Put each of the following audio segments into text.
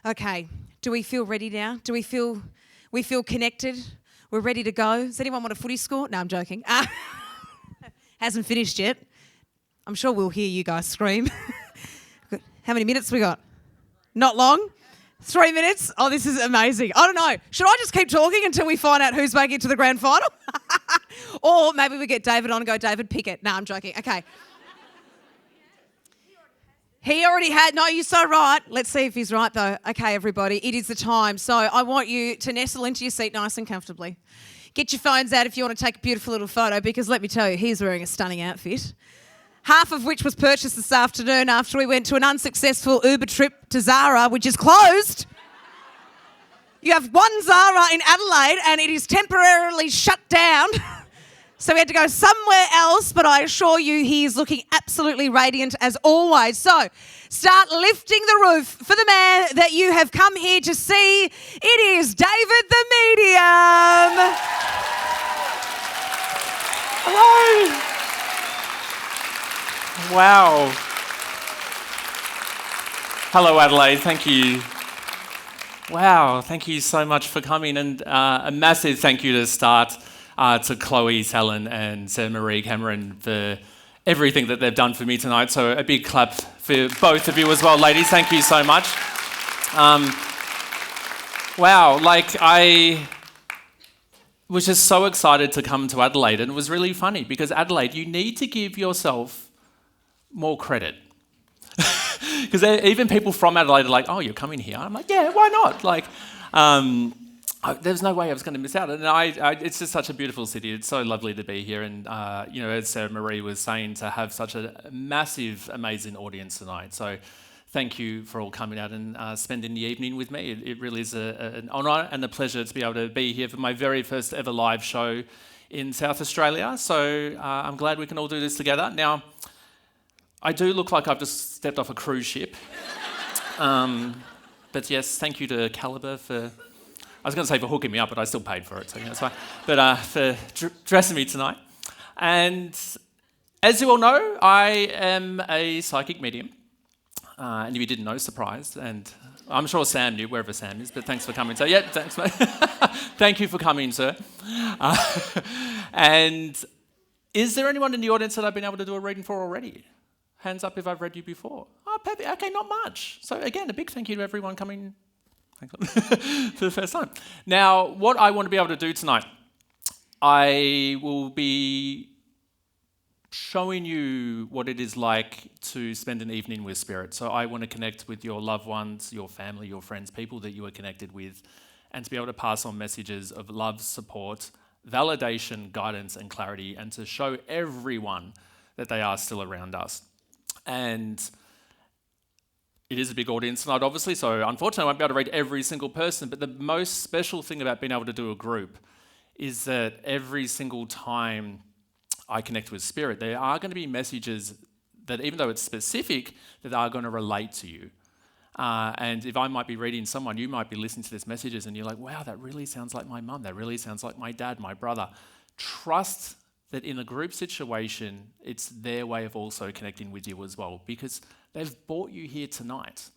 Okay, do we feel ready now? Do we feel connected? We're ready to go. Does anyone want a footy score? No, I'm joking. Hasn't finished yet. I'm sure we'll hear you guys scream. How many minutes we got? Not long? 3 minutes? Oh, this is amazing. I don't know. Should I just keep talking until we find out who's making it to the grand final? Or maybe we get David on and go, David, pick it. No, I'm joking. Okay. He already had. No, you're so right. Let's see if he's right, though. Okay, everybody, it is the time. So I want you to nestle into your seat nice and comfortably. Get your phones out if you want to take a beautiful little photo, because let me tell you, he's wearing a stunning outfit. Half of which was purchased this afternoon after we went to an unsuccessful Uber trip to Zara, which is closed. You have one Zara in Adelaide and it is temporarily shut down. So we had to go somewhere else, but I assure you he is looking absolutely radiant as always. So start lifting the roof for the man that you have come here to see. It is David the Medium. Hello. Wow. Hello, Adelaide. Thank you. Wow. Thank you so much for coming. And a massive thank you to start to Chloe, Helen, and Sarah Maree Cameron for everything that they've done for me tonight. So a big clap for both of you as well, ladies. Thank you so much. Wow. I was just so excited to come to Adelaide, and it was really funny because Adelaide, you need to give yourself more credit. Because even people from Adelaide are like, oh, you're coming here? I'm like, yeah, why not? There's no way I was going to miss out. And it's just such a beautiful city. It's so lovely to be here. And, as Sarah Maree was saying, to have such a massive, amazing audience tonight. So thank you for all coming out and spending the evening with me. It really is an honour and a pleasure to be able to be here for my very first ever live show in South Australia. So I'm glad we can all do this together. Now, I do look like I've just stepped off a cruise ship. But yes, thank you to Calibre for, I was going to say for hooking me up, but I still paid for it, so that's fine. But for dressing me tonight. And as you all know, I am a psychic medium. And if you didn't know, surprise. And I'm sure Sam knew, wherever Sam is, but thanks for coming. So yeah, thanks, mate. Thank you for coming, sir. And is there anyone in the audience that I've been able to do a reading for already? Hands up if I've read you before. Oh, perfect. Okay, not much. So again, a big thank you to everyone coming for the first time. Now, what I want to be able to do tonight, I will be showing you what it is like to spend an evening with Spirit. So I want to connect with your loved ones, your family, your friends, people that you are connected with, and to be able to pass on messages of love, support, validation, guidance, and clarity, and to show everyone that they are still around us. And it is a big audience tonight, obviously, so unfortunately I won't be able to read every single person, but the most special thing about being able to do a group is that every single time I connect with Spirit, there are going to be messages that, even though it's specific, that are going to relate to you. And if I might be reading someone, you might be listening to these messages and you're like, wow, that really sounds like my mum, that really sounds like my dad, my brother. Trust that in a group situation, it's their way of also connecting with you as well, because they've brought you here tonight.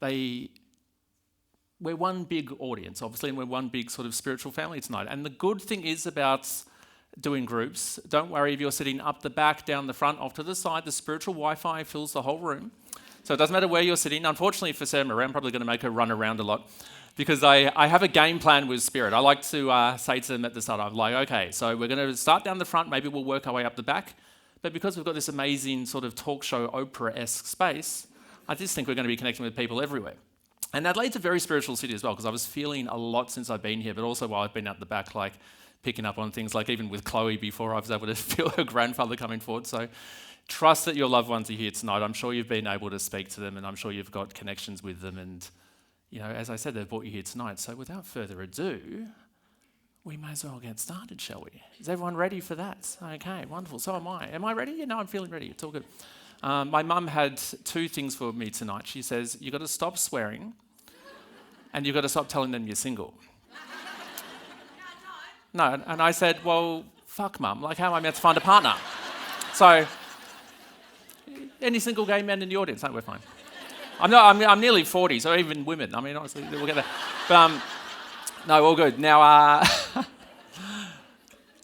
We're one big audience, obviously, and we're one big sort of spiritual family tonight. And the good thing is about doing groups, don't worry if you're sitting up the back, down the front, off to the side, the spiritual Wi-Fi fills the whole room. So it doesn't matter where you're sitting. Unfortunately for Sarah Maree, I'm probably going to make her run around a lot, because I have a game plan with Spirit. I like to say to them at the start, I'm like, okay, so we're going to start down the front, maybe we'll work our way up the back, but because we've got this amazing sort of talk show, Oprah-esque space, I just think we're going to be connecting with people everywhere. And Adelaide's a very spiritual city as well, because I was feeling a lot since I've been here, but also while I've been out the back, like picking up on things, like even with Chloe before, I was able to feel her grandfather coming forward. So trust that your loved ones are here tonight. I'm sure you've been able to speak to them, and I'm sure you've got connections with them, and as I said, they've brought you here tonight. So without further ado, we may as well get started, shall we? Is everyone ready for that? Okay, wonderful. So am I. Am I ready? I'm feeling ready. It's all good. My mum had 2 things for me tonight. She says, you've got to stop swearing and you've got to stop telling them you're single. No, and I said, well, fuck, Mum. Like, how am I meant to find a partner? So, any single gay men in the audience? No, we're fine. I'm nearly 40, so even women. I mean, honestly, we'll get there. But no, all good. Now, I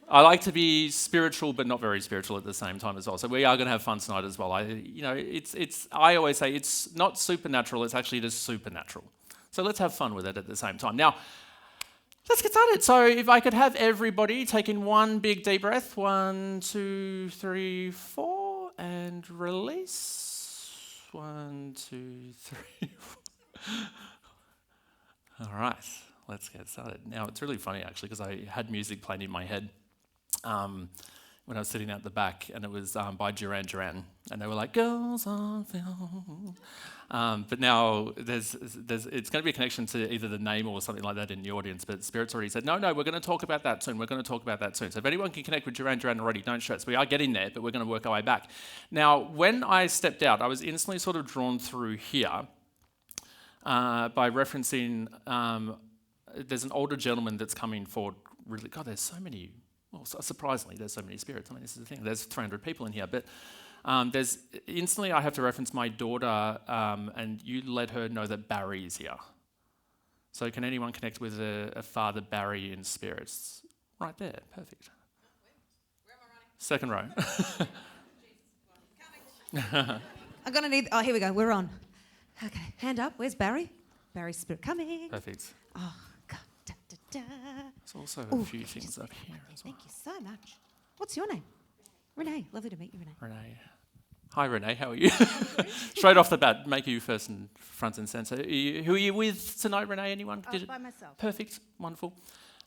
like to be spiritual, but not very spiritual at the same time as well. So we are going to have fun tonight as well. I always say it's not supernatural; it's actually just supernatural. So let's have fun with it at the same time. Now, let's get started. So if I could have everybody take in one big deep breath, 1, 2, 3, 4, and release. 1, 2, 3, 4. All right, let's get started. Now it's really funny actually because I had music playing in my head when I was sitting out the back, and it was by Duran Duran, and they were like "Girls on Film." But now it's going to be a connection to either the name or something like that in the audience. But Spirit's already said, no, we're going to talk about that soon. We're going to talk about that soon. So if anyone can connect with Duran Duran already, don't stress. We are getting there, but we're going to work our way back. Now, when I stepped out, I was instantly sort of drawn through here by referencing. There's an older gentleman that's coming forward. Really, God, there's so many. Well, surprisingly, there's so many spirits. I mean, this is the thing. There's 300 people in here, but there's instantly I have to reference my daughter, and you let her know that Barry is here. So can anyone connect with a Father Barry in spirits? Right there, perfect. Where am I running? Second row. I'm going to need... Oh, here we go. We're on. Okay, hand up. Where's Barry? Barry's spirit coming. Perfect. Oh, God. Da, da, da. There's also a few things up here as well. Thank you so much. What's your name? Renee. Lovely to meet you, Renee. Renee. Hi, Renee. How are you? Straight off the bat, make you first and front and centre. Who are you with tonight, Renee? Anyone? By myself. Perfect. Wonderful.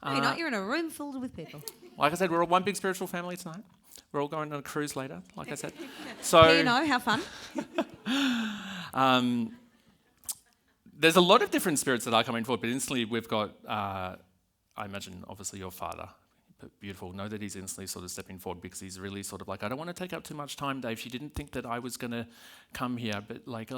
No, you're not. You're in a room filled with people. Like I said, we're all one big spiritual family tonight. We're all going on a cruise later, like I said. So You know, how fun. there's a lot of different spirits that are coming forward, but instantly we've got, I imagine, obviously your father. Beautiful. Know that he's instantly sort of stepping forward because he's really sort of like, I don't want to take up too much time, Dave. She didn't think that I was going to come here, but like,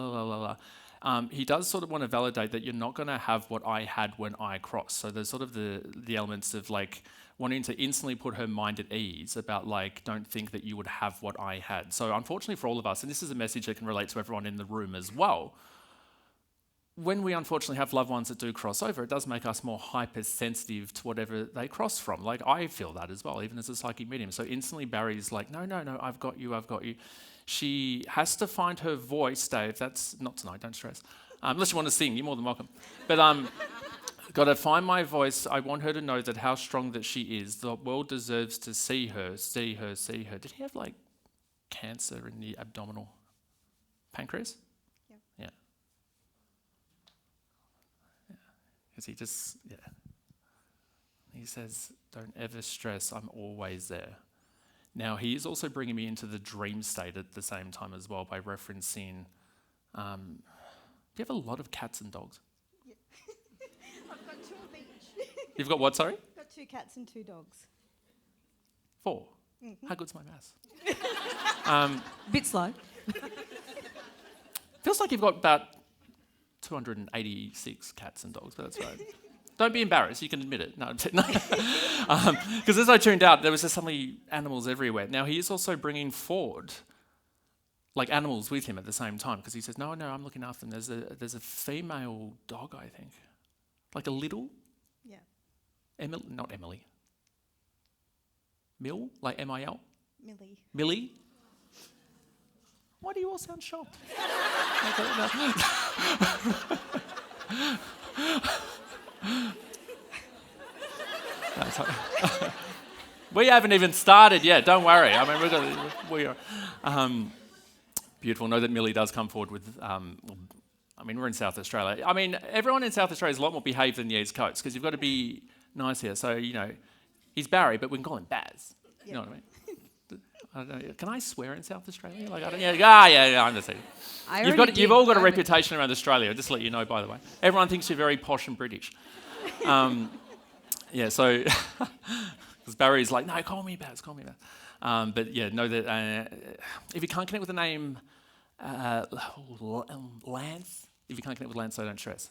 he does sort of want to validate that you're not going to have what I had when I crossed. So there's sort of the elements of like wanting to instantly put her mind at ease about like, don't think that you would have what I had. So unfortunately for all of us, and this is a message that can relate to everyone in the room as well, when we unfortunately have loved ones that do cross over, it does make us more hypersensitive to whatever they cross from. Like, I feel that as well, even as a psychic medium. So instantly Barry's like, no, I've got you. She has to find her voice, Dave. That's not tonight, don't stress. Unless you want to sing, you're more than welcome. But got to find my voice. I want her to know that how strong that she is. The world deserves to see her. Did he have, like, cancer in the abdominal pancreas? Yeah. Because he says, don't ever stress, I'm always there. Now, he is also bringing me into the dream state at the same time as well by referencing, do you have a lot of cats and dogs? Yeah. I've got 2 of each. You've got what, sorry? I've got 2 cats and 2 dogs. 4? Mm-hmm. How good's my maths? Bit slow. Feels like you've got about 286 cats and dogs, but that's right. Don't be embarrassed, you can admit it. No, because as I tuned out, there was just suddenly animals everywhere. Now, he is also bringing forward like animals with him at the same time, because he says, no, I'm looking after them. There's a female dog, I think. Like a little? Yeah. Not Emily. Mill? Like M-I-L? Millie. Millie? Why do you all sound shocked? We haven't even started yet, don't worry. I mean, we are beautiful. Know that Millie does come forward with, we're in South Australia. I mean, everyone in South Australia is a lot more behaved than the East Coast, because you've got to be nice here. So, he's Barry, but we can call him Baz. Yep. You know what I mean? I don't know, can I swear in South Australia? Like, I'm just saying. You've all got a reputation around Australia, just to let you know, by the way. Everyone thinks you're very posh and British. So, because Barry's like, no, call me Baz. But yeah, know that if you can't connect with the name Lance, if you can't connect with Lance, so don't stress.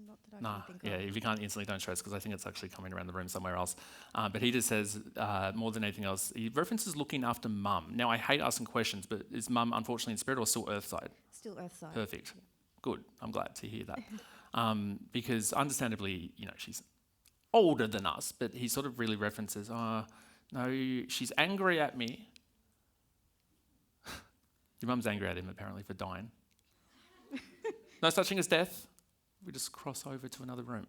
Not that I Nah, can think yeah, of. if you can't instantly, don't stress, because I think it's actually coming around the room somewhere else. But he just says, more than anything else, he references looking after mum. Now, I hate asking questions, but is mum unfortunately in spirit or still earthside? Still Earthside. Perfect. Good. I'm glad to hear that. Because understandably, she's older than us, but he sort of really references, no, she's angry at me. Your mum's angry at him, apparently, for dying. No such thing as death. We just cross over to another room.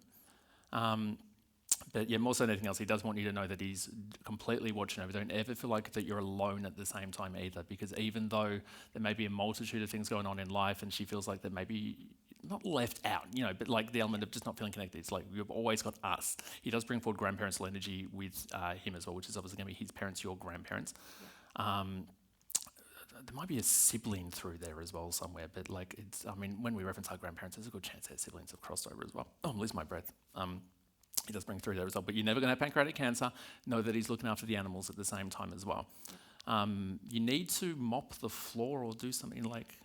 But yeah, more so than anything else, he does want you to know that he's completely watching over. Don't ever feel like that you're alone at the same time either, because even though there may be a multitude of things going on in life and she feels like that maybe not left out, but like the element of just not feeling connected. It's like you've always got us. He does bring forward grandparental energy with him as well, which is obviously going to be his parents, your grandparents. Yeah. There might be a sibling through there as well somewhere, but when we reference our grandparents, there's a good chance their siblings have crossed over as well. Oh, I'm losing my breath. He does bring through there as well, but you're never going to have pancreatic cancer. Know that he's looking after the animals at the same time as well. You need to mop the floor or do something like...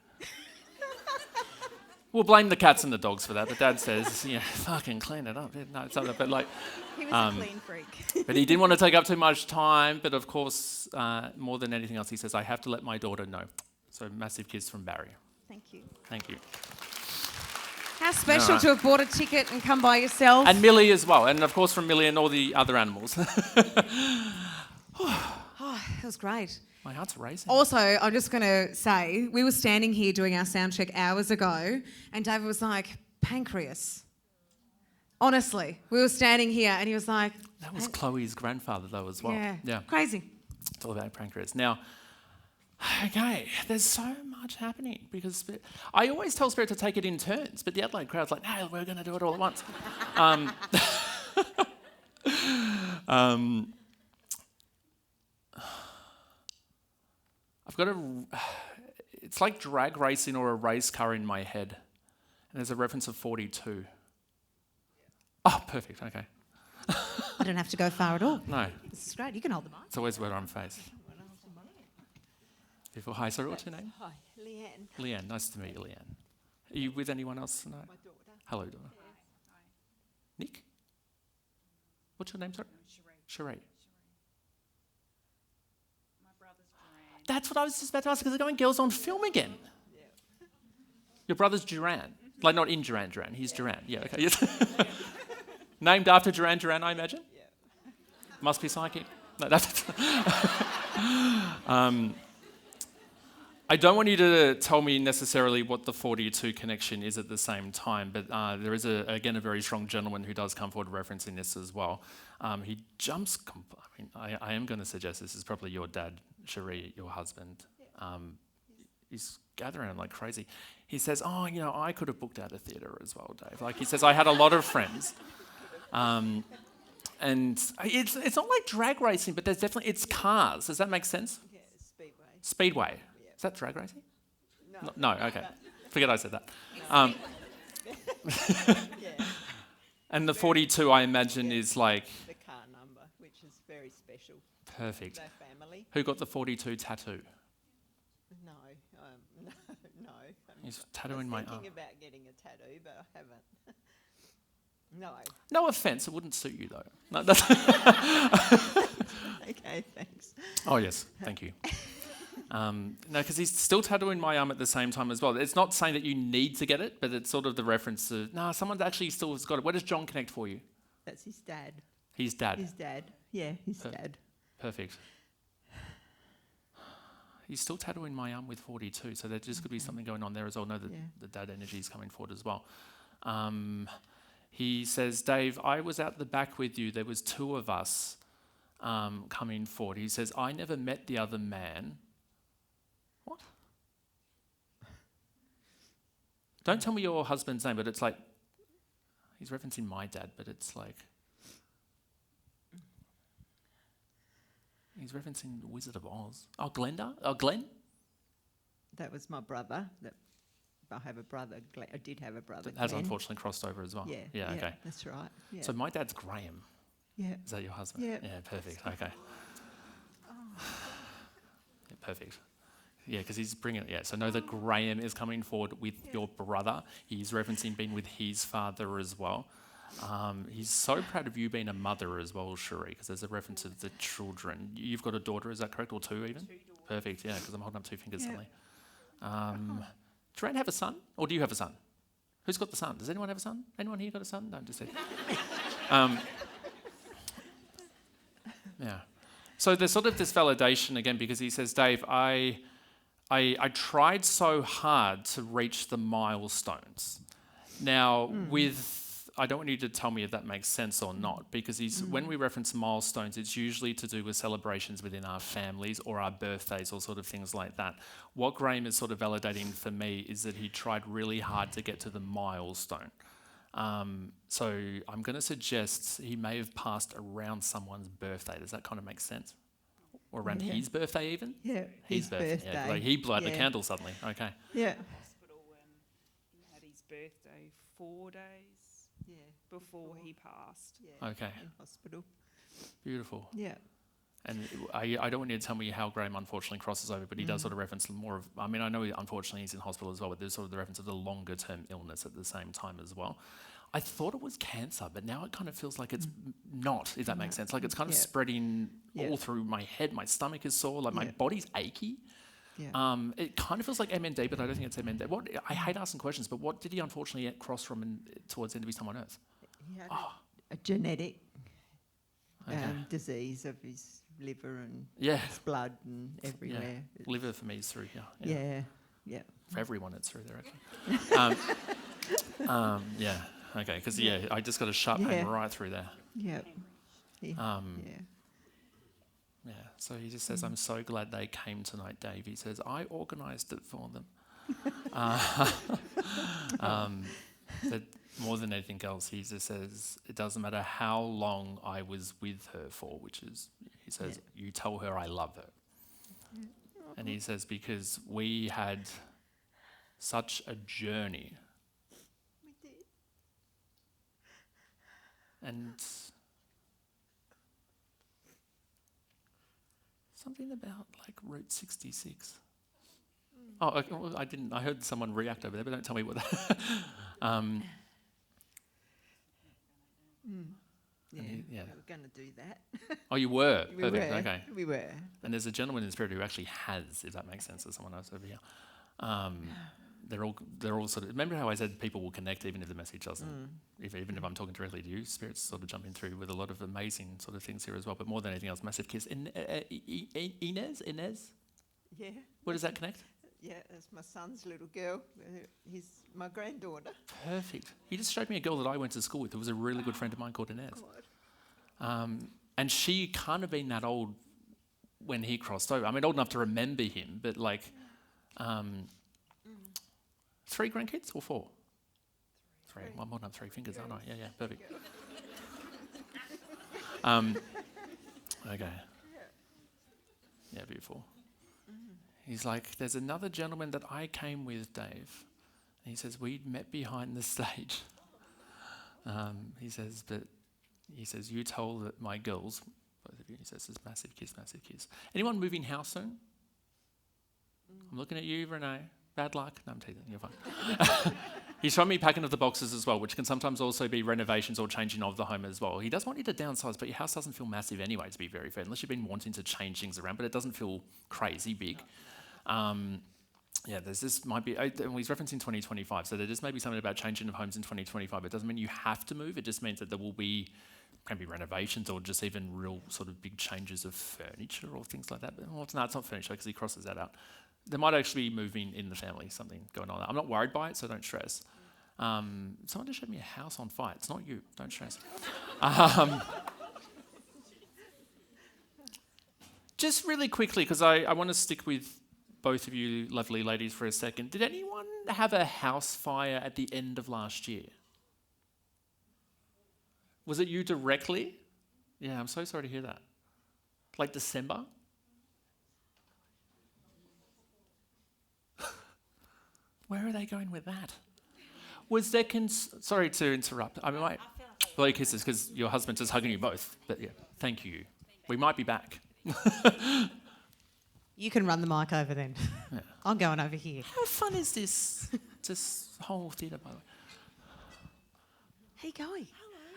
We'll blame the cats and the dogs for that, but Dad says, fucking clean it up. No, it's not that, but He was a clean freak. But he didn't want to take up too much time, but of course, more than anything else, he says, I have to let my daughter know. So massive kiss from Barry. Thank you. Thank you. How special to have bought a ticket and come by yourself. And Millie as well, and of course from Millie and all the other animals. Oh, that was great. My heart's racing. Also, I'm just going to say, we were standing here doing our sound check hours ago, and David was like, pancreas. Honestly, we were standing here, and he was like... That was Chloe's grandfather, though, as well. Yeah. Crazy. It's all about pancreas. Now, okay, there's so much happening, because I always tell Spirit to take it in turns, but the Adelaide crowd's like, no, we're going to do it all at once. I've got it's like drag racing or a race car in my head. And there's a reference of 42. Oh, perfect, okay. I don't have to go far at all. No, This is great. You can hold the mic. it's always where I'm faced. Beautiful. Hi, sorry, what's your name? Hi, Leanne. Leanne, nice to meet you, Leanne. Are you with anyone else tonight? My daughter. Hello, daughter. Nick? What's your name, sorry? Sheree. That's what I was just about to ask, because they're going Girls on Film again. Yeah. Your brother's Duran. Like, not in Duran. He's Duran. Yeah, okay. Yes. Named after Duran, I imagine? Yeah. Must be psychic. No, that's... I don't want you to tell me necessarily what the 42 connection is at the same time, but there is, again, a very strong gentleman who does come forward referencing this as well. He jumps... I am going to suggest this is probably your dad, Cherie, your husband. He's gathering like crazy. He says, I could have booked out a theatre as well, Dave. Like, he says, I had a lot of friends. And it's not like drag racing, but there's definitely... It's cars. Does that make sense? Yeah, Speedway. Speedway. Yeah. Is that drag racing? No. No, okay. Forget I said that. Yeah. And the 42, I imagine, is like... The car number, which is very special. Perfect. Their family. Who got the 42 tattoo? No. No. He's tattooing my arm. I was thinking about getting a tattoo, but I haven't. No. No offence, it wouldn't suit you, though. No, Okay, thanks. Oh, yes, thank you. No, because he's still tattooing my arm at the same time as well. It's not saying that you need to get it, but it's sort of the reference to, someone actually still has got it. Where does John connect for you? That's his dad. His dad. His dad. Yeah, his dad. Perfect. He's still tattooing my arm with 42, so there just could be something going on there as well. No, the dad energy is coming forward as well. He says, Dave, I was out the back with you. There was two of us coming forward. He says, I never met the other man. What? Don't tell me your husband's name, but it's like, he's referencing my dad, but it's like, he's referencing the Wizard of Oz. Oh, Glenda? Oh, Glenn? That was my brother. I have a brother. I did have a brother. That has Glenn. Unfortunately crossed over as well. Yeah, Okay. That's right. Yeah. So my dad's Graham. Yeah. Is that your husband? Yeah. Yeah, perfect. Okay. Yeah, perfect. Yeah, because he's bringing it. Yeah, so know that Graham is coming forward with your brother. He's referencing being with his father as well. He's so proud of you being a mother as well, Cherie, because there's a reference to the children. You've got a daughter, is that correct, or two even? 2 daughters. Perfect, yeah, because I'm holding up 2 fingers Yeah. suddenly. Does Rand have a son, or do you have a son? Who's got the son? Does anyone have a son? Anyone here got a son? No, just yeah. So there's sort of this validation again, because he says, Dave, I tried so hard to reach the milestones. Now, I don't want you to tell me if that makes sense or not, because when we reference milestones, it's usually to do with celebrations within our families or our birthdays or sort of things like that. What Graham is sort of validating for me is that he tried really hard to get to the milestone. So I'm going to suggest he may have passed around someone's birthday. Does that kind of make sense? Or around his birthday even? Yeah, His birthday. Yeah, like he blew out the candle suddenly. Okay. Yeah. Hospital he had his birthday 4 days before he passed. Yeah. Okay. In hospital. Beautiful. Yeah. And I don't want you to tell me how Graham unfortunately crosses over, but he does sort of reference more of, I mean, I know unfortunately he's in hospital as well, but there's sort of the reference of the longer term illness at the same time as well. I thought it was cancer, but now it kind of feels like it's not, if that makes sense. Like it's kind of spreading all through my head. My stomach is sore, like my body's achy. Yeah. It kind of feels like MND, but I don't think it's MND. I hate asking questions, but what did he unfortunately cross from towards the end of his time on Earth? He had a genetic Okay. disease of his liver and Yeah. his blood and everywhere. Yeah. Liver for me is through here. Yeah. Yeah. For everyone, it's through there, actually. Yeah. Okay. Because, I just got a sharp pain right through there. Yeah. Yeah. Yeah. So he just says, I'm so glad they came tonight, Dave. He says, I organised it for them. But more than anything else, he just says, it doesn't matter how long I was with her for, which is, he says, you tell her I love her. And he says, because we had such a journey. We did. And something about like Route 66. Oh, okay, well, I didn't. I heard someone react over there, but don't tell me what that. Yeah. yeah. We were going to do that. Oh, you were. We Perfect. were. Okay. We were. And there's a gentleman in spirit who actually has, if that makes sense, to someone else over here. They're all sort of. Remember how I said people will connect even if the message doesn't. Even if I'm talking directly to you, spirits sort of jumping through with a lot of amazing sort of things here as well. But more than anything else, massive kiss. Inez. Yeah. Where does that connect? Yeah, that's my son's little girl. He's my granddaughter. Perfect. He just showed me a girl that I went to school with who was a really good friend of mine called Inez. And she can't have been that old when he crossed over. I mean, old enough to remember him, but like 3 grandkids or 4? 3. Well, I'm holding up 3 fingers, aren't I? Yeah, perfect. Okay. Yeah, beautiful. He's like, there's another gentleman that I came with, Dave. And he says, we met behind the stage. He says, you told my girls, both of you, he says, this massive kiss. Anyone moving house soon? I'm looking at you, Renee. Bad luck. No, I'm teasing. You're fine. He's showing me packing of the boxes as well, which can sometimes also be renovations or changing of the home as well. He does want you to downsize, but your house doesn't feel massive anyway, to be very fair, unless you've been wanting to change things around, but it doesn't feel crazy big. There's this might be, and he's referencing 2025, so there just may be something about changing of homes in 2025. It doesn't mean you have to move, it just means that there can be renovations or just even real sort of big changes of furniture or things like that. But, it's not furniture because he crosses that out. There might actually be moving in the family, something going on. I'm not worried by it, so don't stress. Someone just showed me a house on fire. It's not you, don't stress. Just really quickly, because I want to stick with both of you lovely ladies for a second. Did anyone have a house fire at the end of last year? Was it you directly? Yeah, I'm so sorry to hear that. Like December? Where are they going with that? Was there sorry to interrupt. I mean, blow your kisses because your husband's just hugging you both. But yeah, thank you. We might be back. You can run the mic over then. Yeah. I'm going over here. How fun is this whole theatre, by the way? How you going?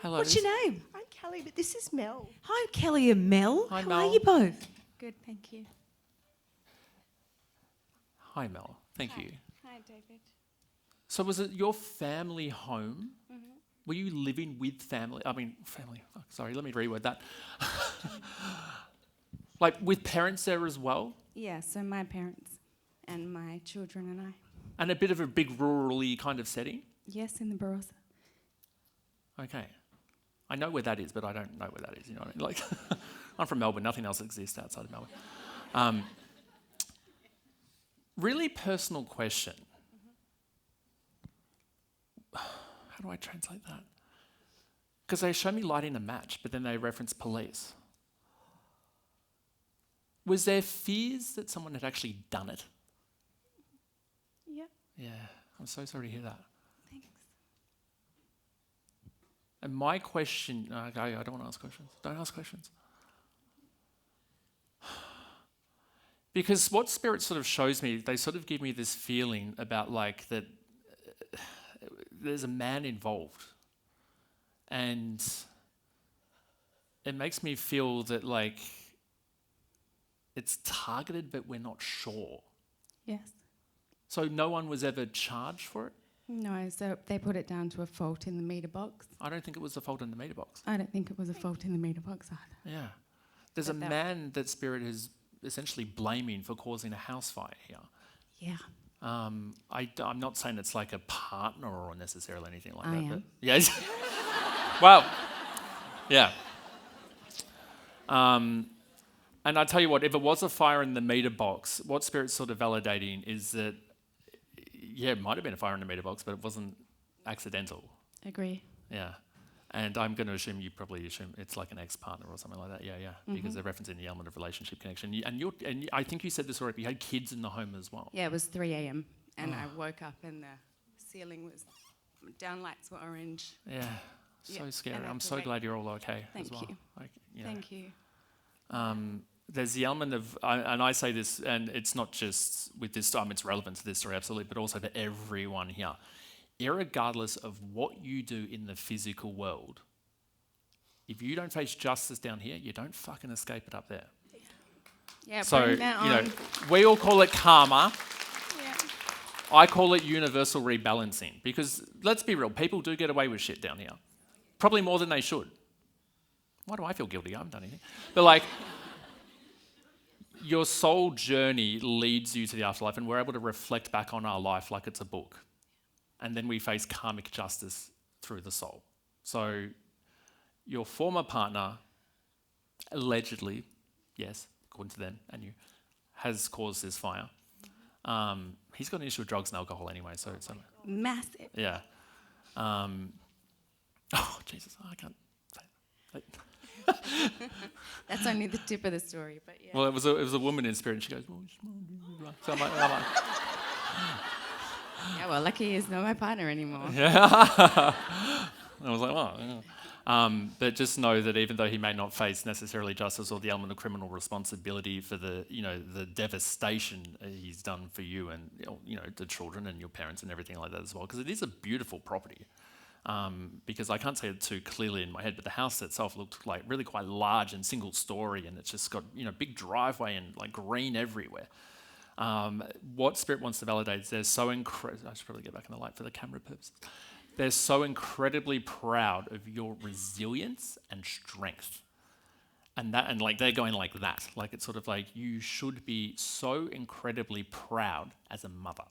Hello. What's your name? I'm Kelly, but this is Mel. Hi, Kelly and Mel. Hi, How Mel. are you both? Good, thank you. Hi, Mel. Thank you. Hi, David. So was it your family home? Were you living with family? I mean, family. Oh, sorry, let me reword that. Like with parents there as well? Yeah, so my parents and my children and I. And a bit of a big rurally kind of setting? Yes, in the Barossa. Okay. I know where that is, but I don't know where that is, you know what I mean? Like, I'm from Melbourne, nothing else exists outside of Melbourne. Really personal question. How do I translate that? Because they show me lighting a match, but then they reference police. Was there fears that someone had actually done it? Yep, Yeah, I'm so sorry to hear that. thanks. And my question, I don't want to ask questions. Don't ask questions. Because what Spirit sort of shows me, they sort of give me this feeling about like that there's a man involved. And it makes me feel that like it's targeted, but we're not sure. Yes. So no one was ever charged for it? No, so they put it down to a fault in the meter box. I don't think it was a fault in the meter box. I don't think it was a fault in the meter box either. Yeah. There's a man that Spirit is essentially blaming for causing a house fire here. Yeah. I'm not saying it's like a partner or necessarily anything like I that. am. But yes. Well, yeah. And I tell you what, if it was a fire in the meter box, what Spirit's sort of validating is that, yeah, it might have been a fire in the meter box, but it wasn't accidental. Agree. Yeah. And I'm going to assume you probably assume it's like an ex-partner or something like that. Yeah, yeah. Because they're referencing the element of relationship connection. And I think you said this already, you had kids in the home as well. Yeah, it was 3 a.m. and I woke up and the ceiling was, down lights were orange. Yeah. So Yeah, scary. and I'm that's so okay. glad you're all okay Thank as well. you. Like, you know. Thank you. There's the element of, and I say this, and it's not just with this, it's relevant to this story, absolutely, but also to everyone here. Irregardless of what you do in the physical world, if you don't face justice down here, you don't fucking escape it up there. Yeah, So, bring that you on. know, we all call it karma. Yeah. I call it universal rebalancing, because let's be real, people do get away with shit down here. Probably more than they should. Why do I feel guilty? I haven't done anything. But like, your soul journey leads you to the afterlife, and we're able to reflect back on our life like it's a book. And then we face karmic justice through the soul. So your former partner, allegedly, yes, according to them and you, has caused this fire. He's got an issue with drugs and alcohol anyway, so Massive. yeah. Oh, Jesus, I can't say that. That's only the tip of the story, but yeah. Well, it was a woman in Spirit, and she goes, well, so I'm like, Yeah, well, lucky he's not my partner anymore. yeah. I was like, oh. Yeah. But just know that even though he may not face necessarily justice or the element of criminal responsibility for the, you know, the devastation he's done for you and, you know, the children and your parents and everything like that as well, because it is a beautiful property. Because I can't say it too clearly in my head, but the house itself looked like really quite large and single story, and it's just got, you know, big driveway and like green everywhere. What Spirit wants to validate is they're so incredible. I should probably get back in the light for the camera purposes. They're so incredibly proud of your resilience and strength. And like they're going like that. Like it's sort of like you should be so incredibly proud as a mother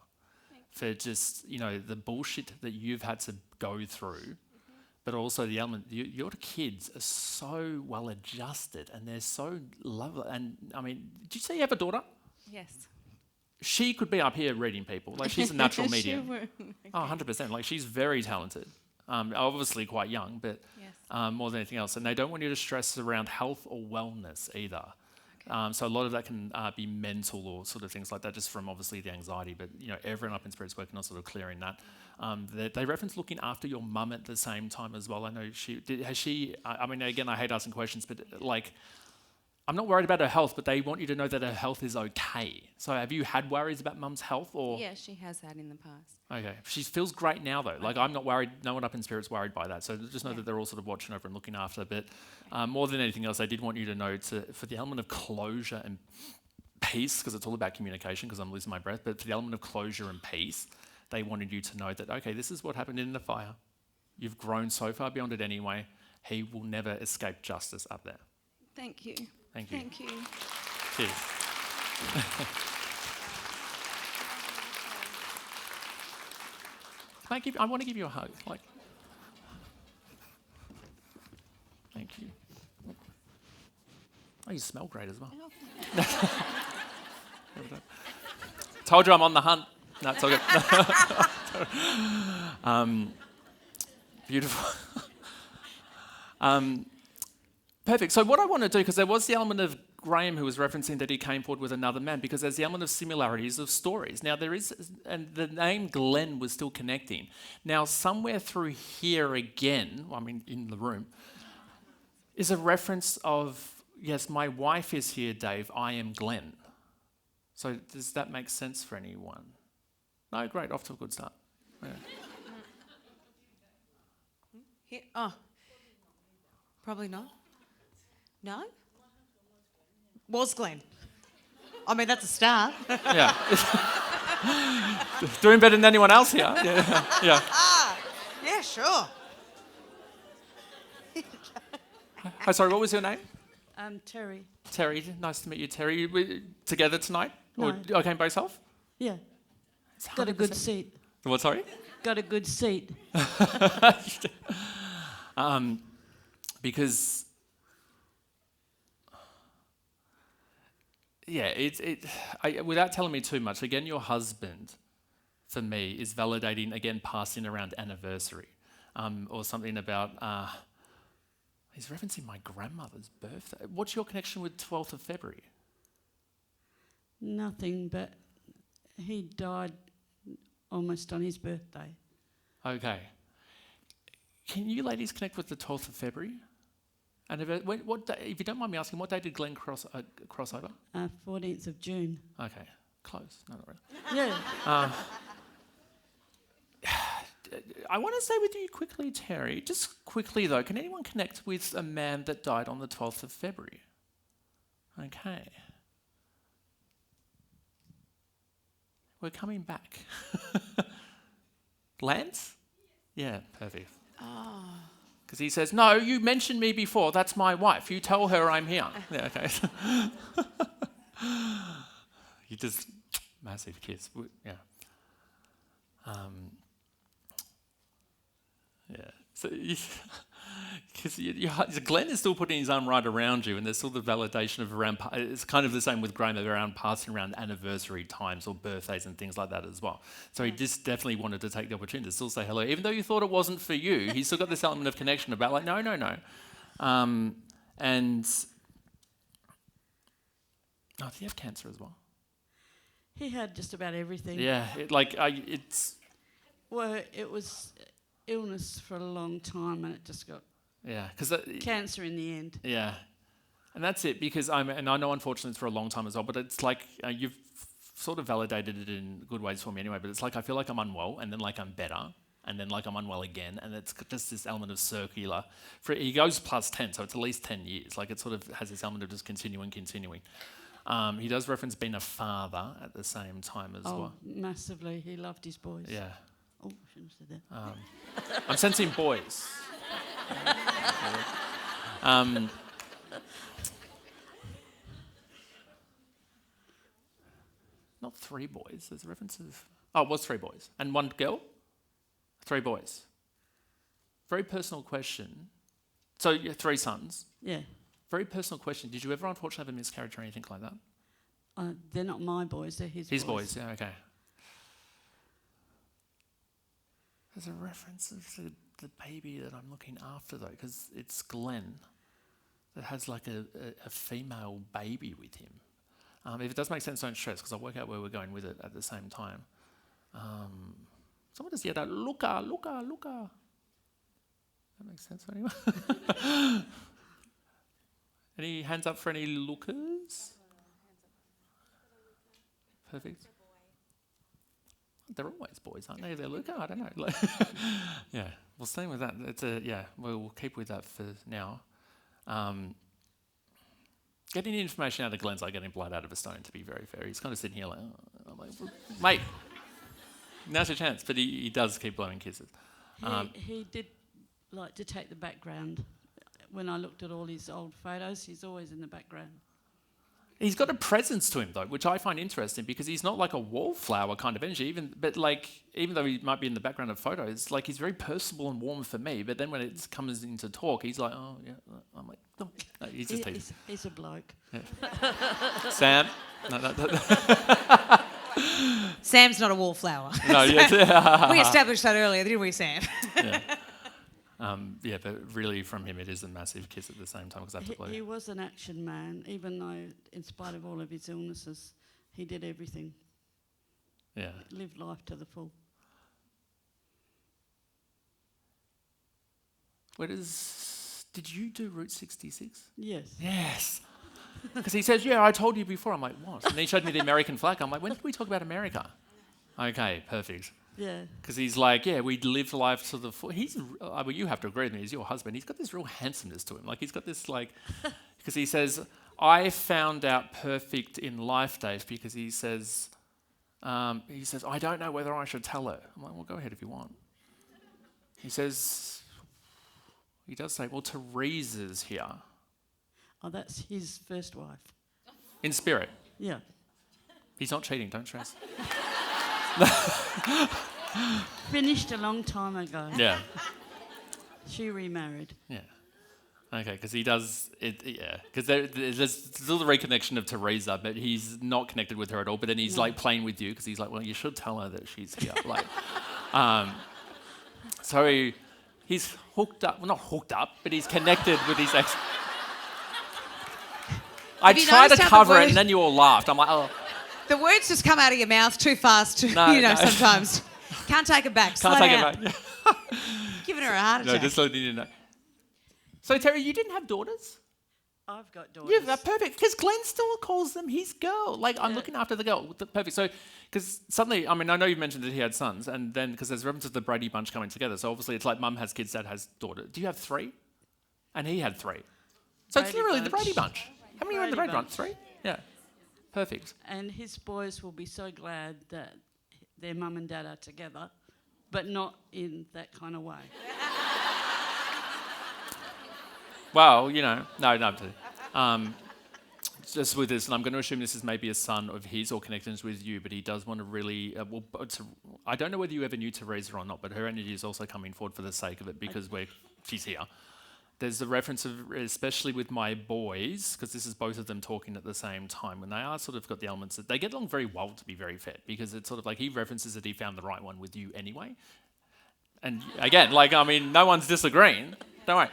for just, you know, the bullshit that you've had to go through, but also the element, your kids are so well adjusted and they're so lovely. And I mean, did you say you have a daughter? Yes. She could be up here reading people. Like she's a natural She medium. would. Oh, 100%. Like she's very talented. Obviously quite young, but Yes. more than anything else. And they don't want you to stress around health or wellness either. So a lot of that can be mental or sort of things like that, just from obviously the anxiety. But you know, everyone up in Spirit's working on sort of clearing that. They reference looking after your mum at the same time as well. I know has she? I mean, again, I hate asking questions, but like, I'm not worried about her health, but they want you to know that her health is okay. So have you had worries about mum's health or? Yeah, she has had in the past. Okay. She feels great now though. Like I'm not worried, no one up in Spirit's worried by that. So just know that they're all sort of watching over and looking after. But more than anything else, I did want you to know for the element of closure and peace, because it's all about communication, because I'm losing my breath, but for the element of closure and peace, they wanted you to know that, okay, this is what happened in the fire. You've grown so far beyond it anyway. He will never escape justice up there. Thank you. Thank you. Thank you. Cheers. I want to give you a hug. Thank you. Oh, you smell great as well. Told you I'm on the hunt. No, it's all good. Beautiful. Perfect. So what I want to do, because there was the element of Graham who was referencing that he came forward with another man, because there's the element of similarities of stories. Now there is, and the name Glenn was still connecting. Now somewhere through here again, in the room, is a reference of, yes, my wife is here, Dave, I am Glenn. So does that make sense for anyone? No, great, off to a good start. Yeah. Probably not. No? Was Glenn. I mean, that's a start. Yeah. Doing better than anyone else here. Yeah. Yeah, sure. Oh, sorry, what was your name? Terry. Terry, nice to meet you, Terry. We together tonight? No. Or came by yourself? Yeah. It's Got a good 100%. seat. What, sorry? Got a good seat. Because, without telling me too much, again, your husband, for me, is validating, again, passing around anniversary, or something about, he's referencing my grandmother's birthday. What's your connection with 12th of February? Nothing, but he died almost on his birthday. Okay. Can you ladies connect with the 12th of February? And what day, if you don't mind me asking, what day did Glenn cross over? 14th of June. Okay, close. No, not really. Yeah. I want to say with you quickly, Terry, just quickly though, can anyone connect with a man that died on the 12th of February? Okay. We're coming back. Lance? Yeah, perfect. Because he says, no, you mentioned me before, that's my wife. You tell her I'm here. Yeah, okay. You just, massive kiss. Yeah. Yeah. So, because Glenn is still putting his arm right around you, and there's still the validation of around. It's kind of the same with Graham around passing around anniversary times or birthdays and things like that as well. So he just definitely wanted to take the opportunity to still say hello, even though you thought it wasn't for you. He's still got this element of connection about like no. And did he have cancer as well? He had just about everything. Yeah, it's. Well, it was illness for a long time, and it just got because cancer in the end. Yeah, and that's it. Because I know unfortunately it's for a long time as well, but it's like you've sort of validated it in good ways for me anyway. But it's like I feel like I'm unwell, and then like I'm better, and then like I'm unwell again, and it's just this element of circular. He goes plus 10, so it's at least 10 years. Like it sort of has this element of just continuing. He does reference being a father at the same time as well. Massively. He loved his boys. Yeah. Oh, I shouldn't have said that. I'm sensing boys. Not 3 boys. There's references. Oh, it was 3 boys. And 1 girl? 3 boys. Very personal question. So, 3 sons. Yeah. Very personal question. Did you ever unfortunately have a miscarriage or anything like that? They're not my boys, they're his boys. His boys, yeah, okay. There's a reference to the baby that I'm looking after though, because it's Glenn that has like a female baby with him. If it does make sense, don't stress, because I'll work out where we're going with it at the same time. Someone just yelled out, Luca. That makes sense for anyone? Any hands up for any lookers? Perfect. They're always boys, aren't they? They're looker. I don't know. Yeah. Well, staying with that. We'll keep with that for now. Getting the information out of Glenn's like getting blood out of a stone, to be very fair. He's kind of sitting here like, oh. I'm like, mate, now's your chance. But he does keep blowing kisses. He did like to take the background. When I looked at all his old photos, he's always in the background. He's got a presence to him, though, which I find interesting because he's not like a wallflower kind of energy. Even though he might be in the background of photos, like he's very personable and warm for me. But then when it comes into talk, he's like, oh yeah. I'm like, oh. No, he's just teasing. He's a bloke. Yeah. Sam. No. Sam's not a wallflower. No, yes. We established that earlier, didn't we, Sam? Yeah. But really from him it is a massive kiss at the same time because I have to play. He was an action man, even though in spite of all of his illnesses, he did everything. Yeah. Lived life to the full. Did you do Route 66? Yes. Yes. Because he says, yeah, I told you before. I'm like, what? And he showed me the American flag. I'm like, when did we talk about America? Okay, perfect. Yeah. Because he's like, yeah, we lived life to the full. Well, you have to agree with me, he's your husband. He's got this real handsomeness to him. Like, he's got this, like, because he says, I found out perfect in life, Dave, because he says, I don't know whether I should tell her. I'm like, well, go ahead if you want. He does say, well, Teresa's here. Oh, that's his first wife. In spirit. Yeah. He's not cheating, don't stress. Finished a long time ago. Yeah. She remarried. Yeah. Okay, because he does it. Yeah, because there's still the reconnection of Teresa, but he's not connected with her at all. But then he's like playing with you because he's like, well, you should tell her that she's here. Like, so he's hooked up. Well, not hooked up, but he's connected with his ex. I tried to cover it, and then you all laughed. I'm like, oh. The words just come out of your mouth too fast, sometimes. Can't take it back. Can't take it back. Giving her a heart attack. No, just letting you know. So, Terry, you didn't have daughters? I've got daughters. Yeah, that's perfect. Because Glenn still calls them his girl. Like, I'm looking after the girl. Perfect. So, because suddenly, I mean, I know you mentioned that he had sons, and then, because there's reference to the Brady bunch coming together, so obviously it's like mum has kids, dad has daughter. Do you have 3? And he had 3. So it's literally the Brady bunch. How many are in the Brady bunch? 3? Yeah. Perfect. And his boys will be so glad that their mum and dad are together, but not in that kind of way. Well, no. Just with this, and I'm going to assume this is maybe a son of his or connections with you, but he does want to really, I don't know whether you ever knew Teresa or not, but her energy is also coming forward for the sake of it because she's here. There's a reference of, especially with my boys, because this is both of them talking at the same time, when they are sort of got the elements that they get along very well, to be very fair, because it's sort of like he references that he found the right one with you anyway. And again, no one's disagreeing, don't worry.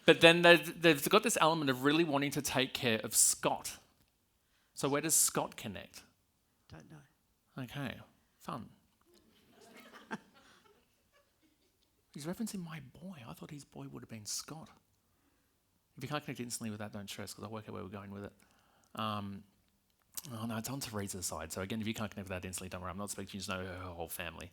But then they've got this element of really wanting to take care of Scott. So where does Scott connect? Don't know. Okay, fun. He's referencing my boy. I thought his boy would have been Scott. If you can't connect instantly with that, don't stress, because I'll work out where we're going with it. Oh no, it's on Teresa's side. So again, if you can't connect with that instantly, don't worry. I'm not expecting you to know her whole family.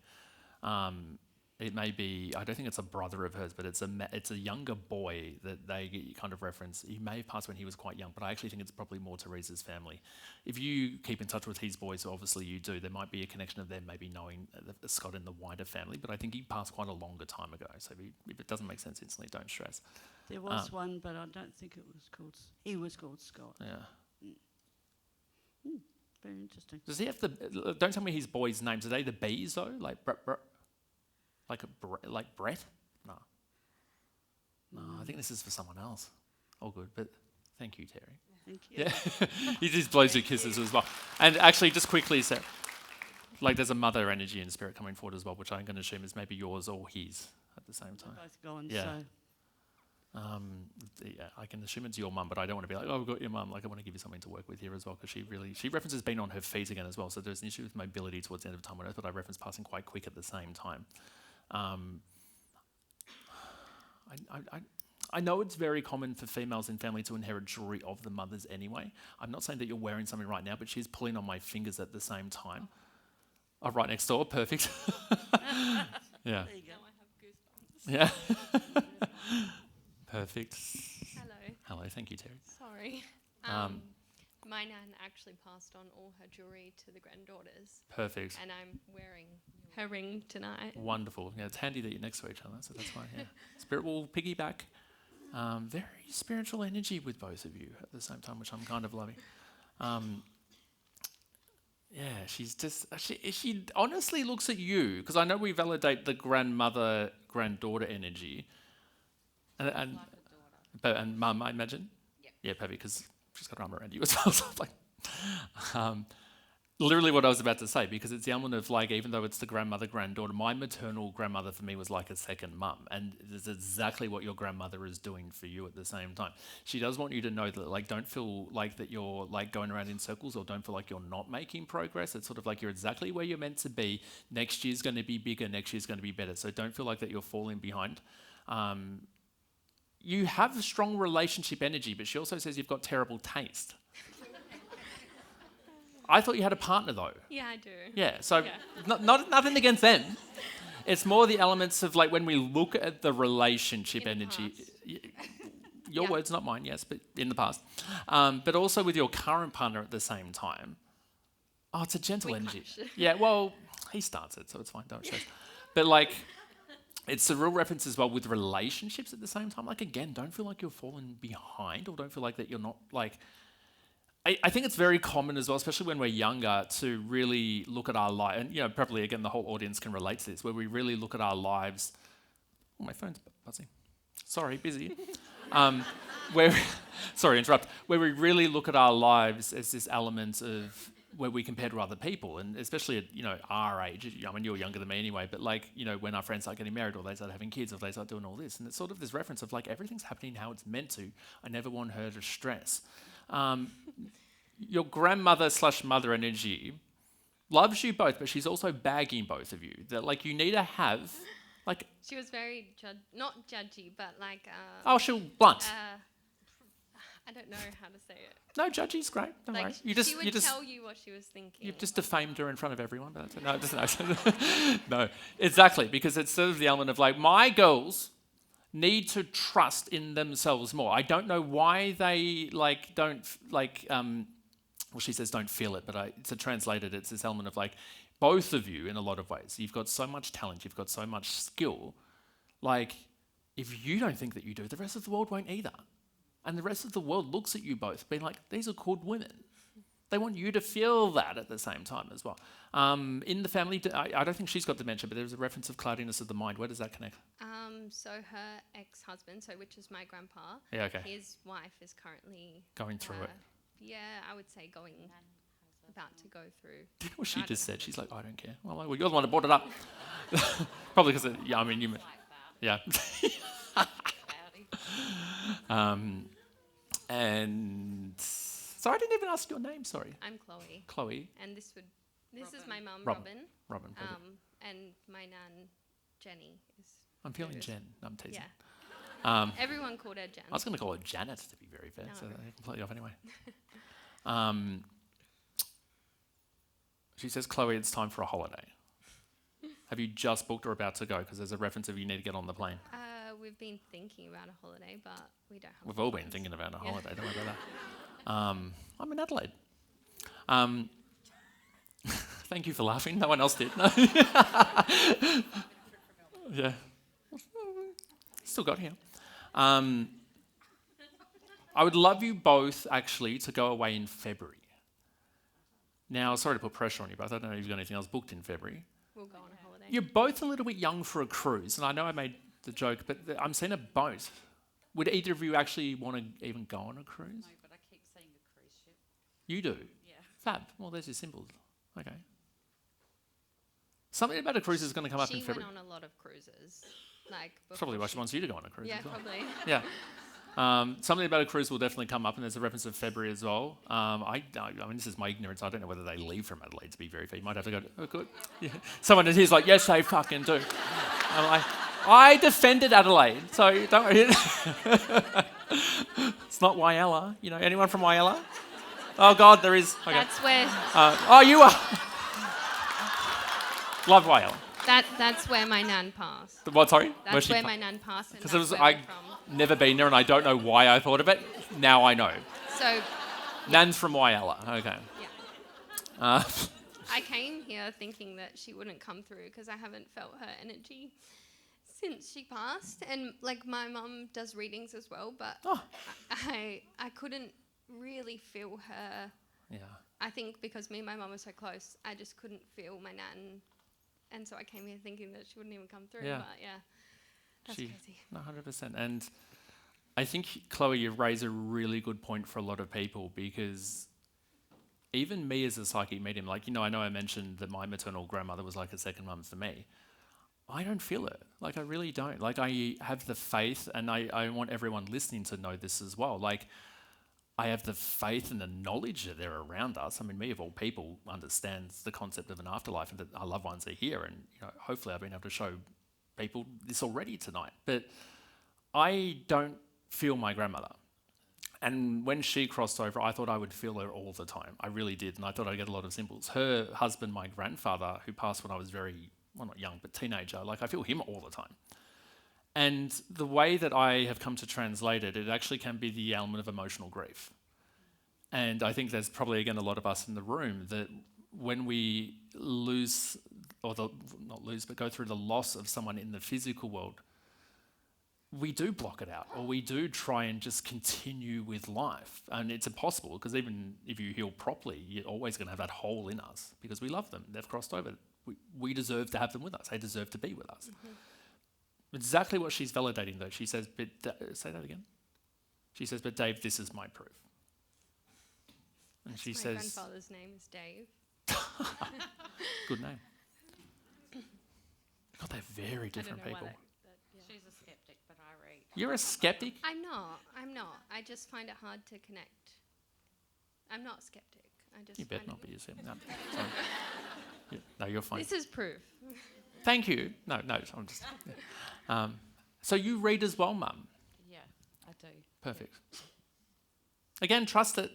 It may be, I don't think it's a brother of hers, but it's a younger boy that they kind of reference. He may have passed when he was quite young, but I actually think it's probably more Teresa's family. If you keep in touch with his boys, obviously you do, there might be a connection of them maybe knowing Scott in the wider family, but I think he passed quite a longer time ago. So if it doesn't make sense instantly, don't stress. There was one, but I don't think it was called, he was called Scott. Yeah. Very interesting. Does he have don't tell me his boys' names. Are they the B's though? Like like Brett? No. No, I think this is for someone else. All good, but thank you, Terry. Thank you. Yeah, he just blows you kisses as well. And actually, just quickly, there's a mother energy and spirit coming forward as well, which I'm going to assume is maybe yours or his at the same time. Both gone, Yeah. so. Yeah, I can assume it's your mum, but I don't want to be like, oh, I've got your mum. Like, I want to give you something to work with here as well, because she references being on her feet again as well. So there's an issue with mobility towards the end of time on Earth, but I reference passing quite quick at the same time. I know it's very common for females in family to inherit jewelry of the mothers anyway. I'm not saying that you're wearing something right now, but she's pulling on my fingers at the same time. Oh, right next door, perfect. Yeah. There you go. Yeah. Perfect. Hello. Hello, thank you, Terry. Sorry. My nan actually passed on all her jewelry to the granddaughters, Perfect. and I'm wearing her ring tonight. Wonderful. Yeah, it's handy that you're next to each other, so that's fine. Yeah. Spirit will piggyback. Very spiritual energy with both of you at the same time, which I'm kind of loving. Yeah, she's just, she honestly looks at you, because I know we validate the grandmother-granddaughter energy. And mum, I imagine? Yep. Yeah, perfect, because she's got her arm around you as well. So I'm like, literally what I was about to say, because it's the element of like, even though it's the grandmother-granddaughter, my maternal grandmother for me was like a second mum, and it's exactly what your grandmother is doing for you at the same time. She does want you to know that, like, don't feel like that you're like going around in circles, or don't feel like you're not making progress. It's sort of like you're exactly where you're meant to be. Next year's going to be bigger, next year's going to be better. So don't feel like that you're falling behind. You have a strong relationship energy, but she also says you've got terrible taste. I thought you had a partner though. Yeah, I do. Yeah, so Yeah. Nothing against them. It's more the elements of like when we look at the relationship In the energy. past. Your Yeah. words, not mine, yes, but in the past. But also with your current partner at the same time. Oh, it's a gentle We energy. clash. Yeah, well, he starts it, so it's fine, don't stress. But like, it's a real reference as well with relationships at the same time. Like, again, don't feel like you're falling behind, or don't feel like that you're not like... I think it's very common as well, especially when we're younger, to really look at our life, and you know, probably again the whole audience can relate to this, where we really look at our lives. Oh, my phone's buzzing. Sorry, busy. Sorry, interrupt. Where we really look at our lives as this element of where we compare to other people, and especially at our age. I mean, you're younger than me anyway, but like when our friends start getting married, or they start having kids, or they start doing all this, and it's sort of this reference of like everything's happening how it's meant to. I never want her to stress. Your grandmother/mother energy loves you both, but she's also bagging both of you. That like you need to have like. She was very not judgy, but like. Oh, she'll blunt. I don't know how to say it. No, judgy's great. Don't Like worry. she would tell you what she was thinking. You've just defamed her in front of everyone. But no, it doesn't. No, exactly, because it's sort of the element of like my girls need to trust in themselves more. I don't know why they like don't like. Well, she says don't feel it, but it's translated. It's this element of like both of you in a lot of ways. You've got so much talent. You've got so much skill. Like if you don't think that you do, the rest of the world won't either. And the rest of the world looks at you both, being like, these are called women. They want you to feel that at the same time as well. In the family, I don't think she's got dementia, but there's a reference of cloudiness of the mind. Where does that connect? So her ex-husband, which is my grandpa, Yeah, okay. his wife is currently... Going through it. Yeah, I would say about to go through. Do you know what she just said? She's like, I don't care. Well, you're the one that brought it up. Probably because, you... Yeah. And sorry, I didn't even ask your name. Sorry. I'm Chloe. Chloe. And this is my mum, Robin. Robin. Perfect. And my nan, Jenny, is. I'm feeling who is- Jen. I'm teasing. Yeah. Everyone called her Jen. I was going to call her Janet, to be very fair. No. So they're completely off anyway. She says, Chloe, it's time for a holiday. Have you just booked or about to go? Because there's a reference of you need to get on the plane. We've been thinking about a holiday, but we don't have We've all been plans. thinking about a Yeah. holiday. Don't worry about that. I'm in Adelaide. Thank you for laughing. No one else did. No. Yeah. Still got here. I would love you both, actually, to go away in February. Now, sorry to put pressure on you both. I don't know if you've got anything else booked in February. We'll go on a holiday. You're both a little bit young for a cruise, and I know I made the joke, but I'm seeing a boat. Would either of you actually want to even go on a cruise? No, but I keep seeing a cruise ship. You do? Yeah. Fab. Well, there's your symbols. Okay. Something about a cruise is going to come up in She February. went on a lot of cruises. Probably why she wants you to go on a cruise Yeah, as well. probably. Yeah. Something about a cruise will definitely come up, and there's a reference of February as well. I mean, this is my ignorance. I don't know whether they leave from Adelaide, to be very fair. You might have to go, oh, good. Yeah. Someone is like, yes, they fucking do. I'm like, I defended Adelaide, so don't worry. It's not Wyella. You know, anyone from Wyella? Oh, God, there is. Okay. That's where You are. Love Wyella. that's where my nan passed. What, sorry? That's where my nan passed, and Because that's where I we're from. never been there and I don't know why I thought of it. Now I know. So Nan's from Wyella. Okay. yeah, I came here thinking that she wouldn't come through because I haven't felt her energy since she passed, and like my mum does readings as well, but I couldn't really feel her. Yeah. I think because me and my mum were so close, I just couldn't feel my nan, and so I came here thinking that she wouldn't even come through. Yeah. But yeah, that's crazy. 100%. And I think, Chloe, you've raised a really good point for a lot of people, because even me as a psychic medium, like, you know I mentioned that my maternal grandmother was like a second mum for me. I don't feel it. Like, I really don't. Like, I have the faith, and I want everyone listening to know this as well. Like, I have the faith and the knowledge that they're around us. I mean, me of all people understands the concept of an afterlife and that our loved ones are here. And, you know, hopefully I've been able to show people this already tonight. But I don't feel my grandmother. And when she crossed over, I thought I would feel her all the time. I really did. And I thought I'd get a lot of symbols. Her husband, my grandfather, who passed when I was very, well, not young, but teenager, like, I feel him all the time. And the way that I have come to translate it, it actually can be the element of emotional grief. And I think there's probably, again, a lot of us in the room that when we lose, or not lose, but go through the loss of someone in the physical world, we do block it out, or we do try and just continue with life. And it's impossible, because even if you heal properly, you're always going to have that hole in us, because we love them. They've crossed over. We deserve to have them with us. They deserve to be with us. Mm-hmm. Exactly what she's validating, though. She says, but say that again. She says, but Dave, this is my proof. And she says, my grandfather's name is Dave. Good name. God, they're very different people. She's a skeptic, but I read. You're a skeptic? I'm not. I just find it hard to connect. I'm not skeptic. You better not be a skeptic. No, no, you're fine. This is proof. Thank you. No, I'm just... Yeah. So you read as well, Mum? Yeah, I do. Perfect. Again, trust it.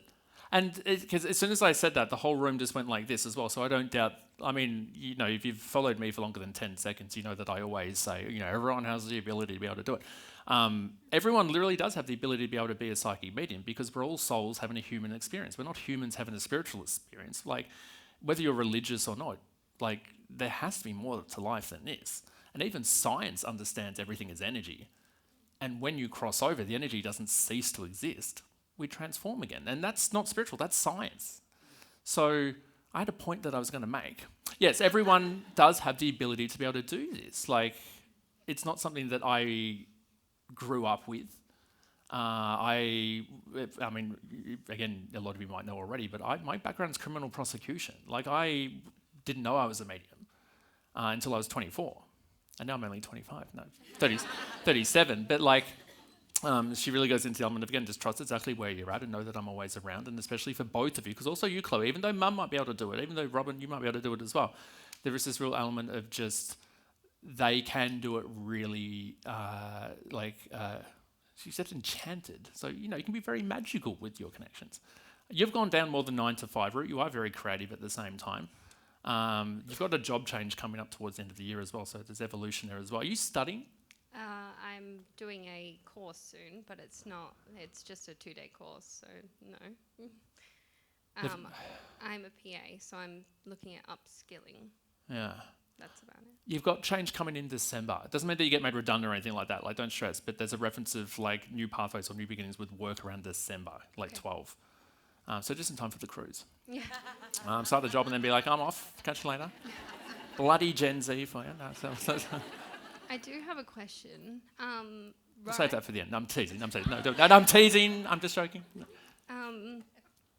And because as soon as I said that, the whole room just went like this as well. So I don't doubt... I mean, you know, if you've followed me for longer than 10 seconds, you know that I always say, you know, everyone has the ability to be able to do it. Everyone literally does have the ability to be able to be a psychic medium, because we're all souls having a human experience. We're not humans having a spiritual experience. Like, whether you're religious or not, like, there has to be more to life than this. And even science understands everything as energy. And when you cross over, the energy doesn't cease to exist. We transform again. And that's not spiritual, that's science. So I had a point that I was going to make. Yes, everyone does have the ability to be able to do this. Like, it's not something that I grew up with. I mean, again, a lot of you might know already, but my background's criminal prosecution. Like, I didn't know I was a medium until I was 24. And now I'm only 25, no, 37. But like, she really goes into the element of, again, just trust exactly where you're at and know that I'm always around, and especially for both of you, because also you, Chloe, even though Mum might be able to do it, even though Robin, you might be able to do it as well, there is this real element of just, they can do it really, she said enchanted. So, you know, you can be very magical with your connections. You've gone down more than 9 to 5 route. You are very creative at the same time. You've got a job change coming up towards the end of the year as well, so there's evolution there as well. Are you studying? I'm doing a course soon, but it's just a 2-day course, so no. I'm a PA, so I'm looking at upskilling. Yeah. That's about it. You've got change coming in December. It doesn't mean that you get made redundant or anything like that. Like, don't stress, but there's a reference of like new pathways or new beginnings with work around December, like 12. So just in time for the cruise. Yeah. Start the job and then be like, I'm off. Catch you later. Bloody Gen Z for you. No, I do have a question. I'll save that for the end. No, I'm teasing. No, I'm teasing. I'm just joking. No.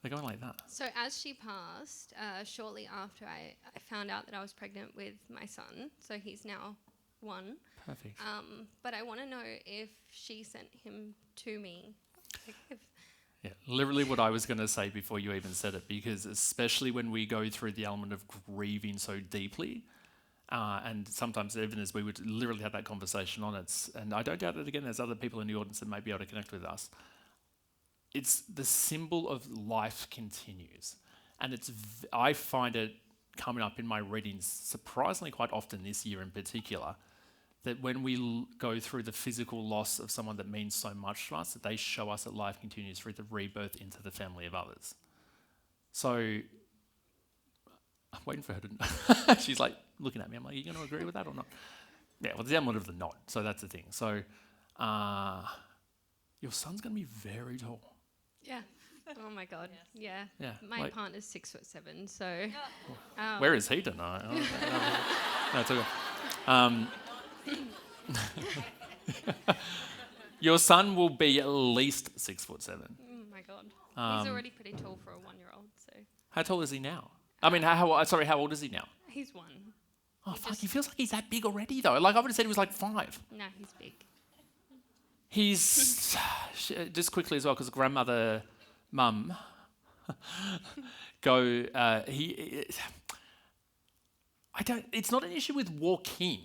They're going like that. So as she passed, shortly after I found out that I was pregnant with my son, so he's now 1. Perfect. But I want to know if she sent him to me. Yeah, literally what I was going to say before you even said it, because especially when we go through the element of grieving so deeply, And sometimes even as we would literally have that conversation on it, and I don't doubt that again, there's other people in the audience that may be able to connect with us. It's the symbol of life continues. And I find it coming up in my readings surprisingly quite often this year in particular, that when we go through the physical loss of someone that means so much to us, that they show us that life continues through the rebirth into the family of others. So I'm waiting for her to... She's like looking at me. I'm like, are you going to agree with that or not? Yeah, well, the element of the nod. So that's the thing. So your son's going to be very tall. Yeah. Oh my God. Yeah. Yeah. My partner's 6'7", so. Where is he tonight? No, it's okay. Your son will be at least 6'7". Oh my God. He's already pretty tall for a 1-year-old. So. How tall is he now? I mean, how old is he now? He's 1. Oh, fuck, he feels like he's that big already, though. Like, I would have said he was like 5. No, he's big. He's, just quickly as well, because grandmother, mum, it's not an issue with walk-in,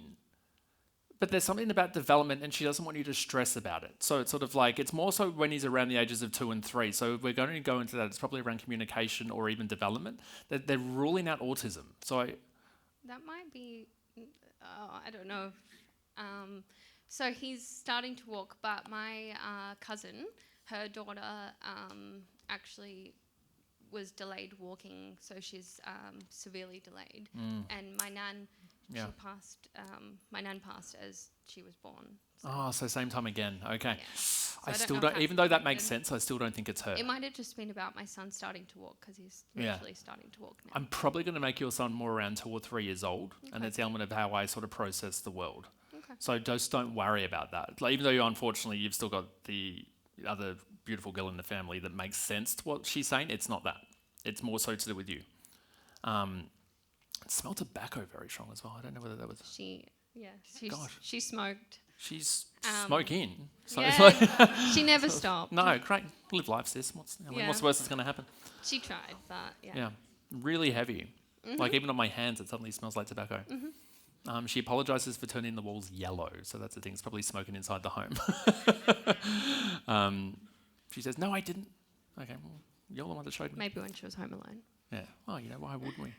but there's something about development and she doesn't want you to stress about it. So it's sort of like, it's more so when he's around the ages of 2 and 3. So if we're going to go into that, it's probably around communication or even development. They're ruling out autism. So that might be, I don't know. So he's starting to walk, but my cousin, her daughter actually was delayed walking, so she's severely delayed. And my nan, my nan passed as she was born. So same time again. Okay. Yeah. So I still don't, even though that makes sense, I still don't think it's her. It might have just been about my son starting to walk because he's literally starting to walk now. I'm probably going to make your son more around 2 or 3 years old, and it's the element of how I sort of process the world. Okay. So just don't worry about that. Like, even though unfortunately you've still got the other beautiful girl in the family that makes sense to what she's saying, it's not that. It's more so to do with you. It smelled tobacco very strong as well. I don't know whether that was... She smoked. She's smoking. So yeah, it's like she never stopped. No, great. Live life, sis. What's worse is going to happen? She tried, but Yeah, really heavy. Like even on my hands, it suddenly smells like tobacco. She apologises for turning the walls yellow, so that's the thing. It's probably smoking inside the home. She says, "No, I didn't." Okay, well, you're the one that showed me. Maybe when she was home alone. Yeah. Well, why wouldn't we?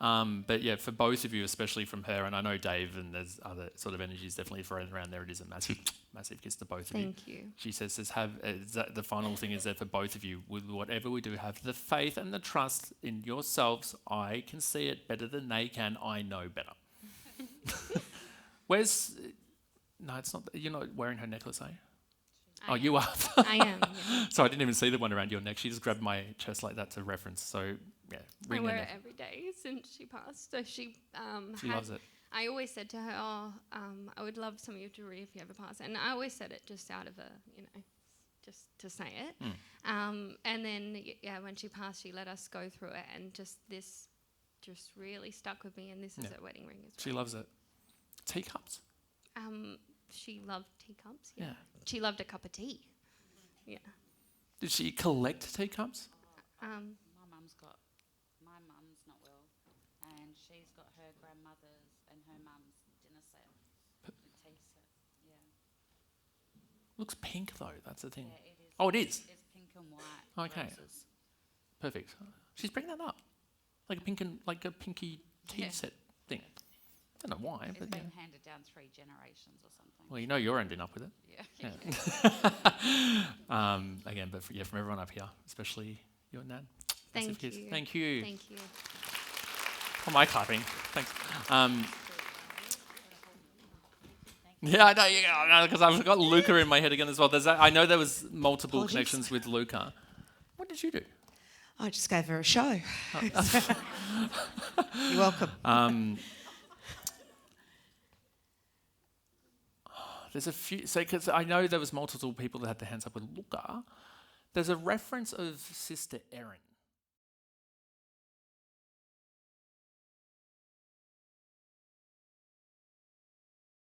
But yeah, for both of you, especially from her, and I know Dave, and there's other sort of energies definitely thrown around there. It is a massive, massive kiss to both of you. Thank you. She says, the final thing is that for both of you, with whatever we do, have the faith and the trust in yourselves. I can see it better than they can. I know better. No, it's not. You're not wearing her necklace, are you? You are. I am. Yeah. So I didn't even see the one around your neck. She just grabbed my chest like that to reference. So yeah, I wear it every day since she passed. So she loves it. I always said to her, I would love some of you to read if you ever pass. And I always said it just out of just to say it. And then, when she passed, she let us go through it. And this really stuck with me. And this is her wedding ring as well. She loves it. Teacups? She loved teacups, yeah. She loved a cup of tea. Yeah. Did she collect teacups? My mum's not well, and she's got her grandmother's and her mum's dinner set, the tea set, Looks pink though, that's the thing. Yeah, it is. Oh, it is? It's pink and white. Okay. Roses. Perfect. She's bringing that up. Like a pinky tea set thing. I don't know why, It's but been handed down 3 generations or something. Well, you're ending up with it. Yeah. Again, but from everyone up here, especially you and Nan. Thank you. Thank you. Thank you. Oh, my clapping. Thanks. Yeah, I know, because I've got Luca in my head again as well. I know there was multiple connections with Luca. What did you do? I just gave her a show. You're welcome. There's a few, because I know there was multiple people that had their hands up with Luca. There's a reference of Sister Erin.